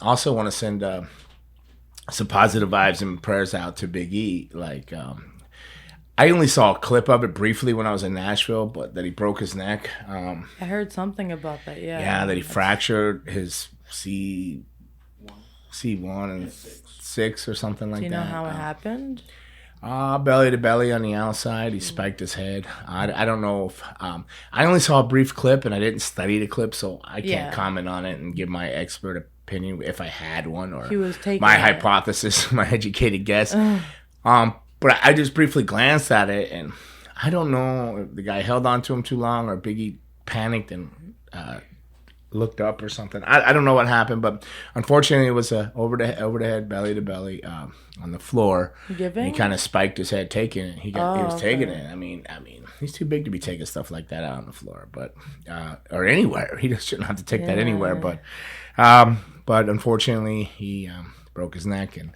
also want to send some positive vibes and prayers out to Big E. Like, I only saw a clip of it briefly when I was in Nashville, but that he broke his neck. I heard something about that. Yeah. Yeah, that he fractured his C1 and 6 or something like that. Do you know how it happened? Belly to belly on the outside. He spiked his head. I don't know if I only saw a brief clip and I didn't study the clip, so I can't comment on it and give my expert opinion if I had one or my hypothesis, my educated guess. But I just briefly glanced at it and I don't know if the guy held on to him too long or Biggie panicked and looked up or something. I don't know what happened, but unfortunately it was over the head, belly to belly, on the floor. Giving? He kind of spiked his head, taking it. He was taking it. I mean, he's too big to be taking stuff like that out on the floor, but or anywhere. He just shouldn't have to take that anywhere. But unfortunately he broke his neck, and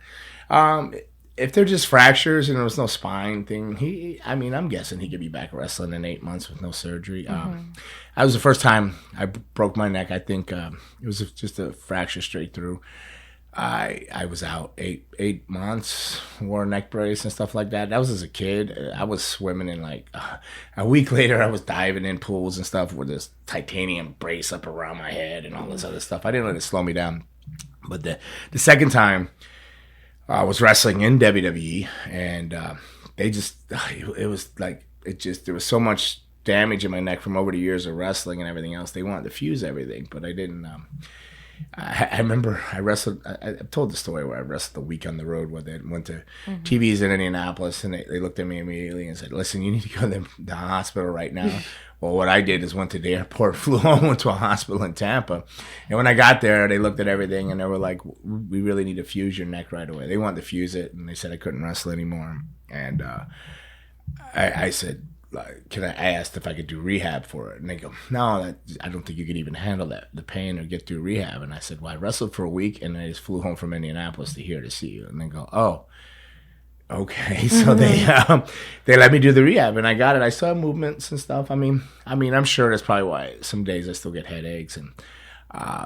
if they're just fractures and there was no spine thing, I'm guessing he could be back wrestling in 8 months with no surgery. That was the first time I broke my neck. I think it was just a fracture straight through. I was out 8 months, wore a neck brace and stuff like that. That was as a kid. I was swimming in a week later. I was diving in pools and stuff with this titanium brace up around my head and all this other stuff. I didn't let it slow me down. But the second time, I was wrestling in WWE, and there was so much damage in my neck from over the years of wrestling and everything else. They wanted to fuse everything, but I didn't. I remember I wrestled. I've told the story where I wrestled a week on the road where they went to TVs in Indianapolis, and they looked at me immediately and said, "Listen, you need to go to the hospital right now." Well, what I did is went to the airport, flew home, went to a hospital in Tampa. And when I got there, they looked at everything and they were like, "We really need to fuse your neck right away." They wanted to fuse it, and they said I couldn't wrestle anymore. And I said, I asked if I could do rehab for it. And they go, "No, I don't think you could even handle the pain or get through rehab." And I said, "Well, I wrestled for a week and I just flew home from Indianapolis to see you." And they go, "Oh, okay." So they let me do the rehab, and I got it. I saw movements and stuff. I mean, I'm sure that's probably why some days I still get headaches and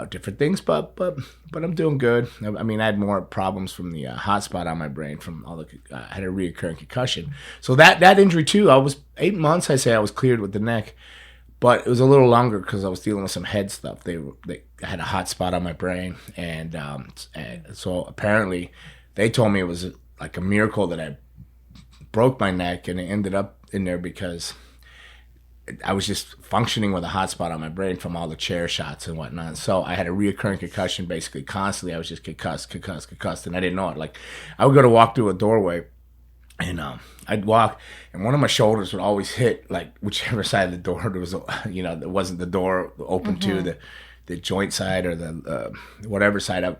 different things, but I'm doing good. I mean, I had more problems from the hot spot on my brain from all the I had a reoccurring concussion. So that injury too. I was 8 months. I say I was cleared with the neck, but it was a little longer because I was dealing with some head stuff. They had a hot spot on my brain, and so apparently they told me it was like a miracle that I broke my neck, and it ended up in there because I was just functioning with a hot spot on my brain from all the chair shots and whatnot. So I had a reoccurring concussion basically constantly. I was just concussed, and I didn't know it. Like, I would go to walk through a doorway, and I'd walk, and one of my shoulders would always hit like whichever side of the door there was. There wasn't the door open to the joint side or the whatever side. I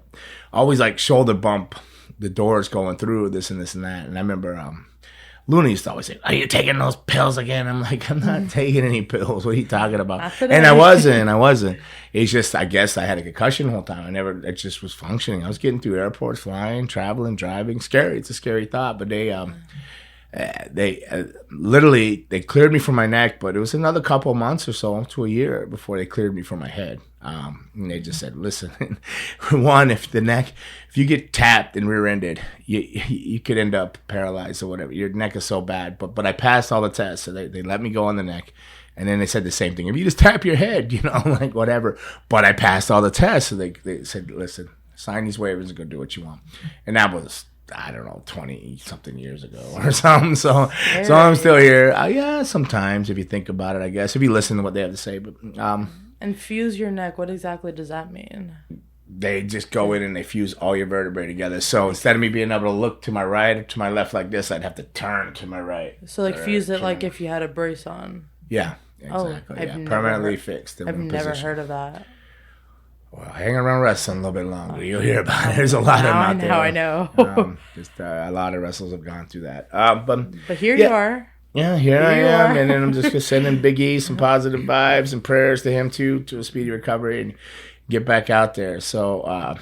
always like shoulder bump the doors going through this and that. And I remember Luna used to always say, "Are you taking those pills again?" I'm like, "I'm not taking any pills. What are you talking about?" And I wasn't. It's just, I guess I had a concussion the whole time. I just was functioning. I was getting through airports, flying, traveling, driving. Scary. It's a scary thought. But they literally cleared me from my neck, but it was another couple of months or so to a year before they cleared me from my head. And they just said, "Listen, one, if you get tapped and rear-ended, you could end up paralyzed or whatever. Your neck is so bad." But I passed all the tests, so they let me go on the neck. And then they said the same thing. If you just tap your head, like whatever. But I passed all the tests, so they said, "Listen, sign these waivers and go do what you want." And that was, I don't know, 20-something years ago or something. So I'm still here. Yeah, sometimes if you think about it, I guess. If you listen to what they have to say. But and fuse your neck, what exactly does that mean? They just go in and they fuse all your vertebrae together. So instead of me being able to look to my right or to my left like this, I'd have to turn to my right. So like fuse it like if you had a brace on. Yeah, exactly. Permanently fixed. I've never heard of that. Well, hang around wrestling a little bit longer. You'll hear about it. There's a lot of them out there. I know. Just a lot of wrestlers have gone through that. But here you are. Yeah, here I am. And then I'm just sending Big E some positive vibes and prayers to him, too, to a speedy recovery and get back out there. So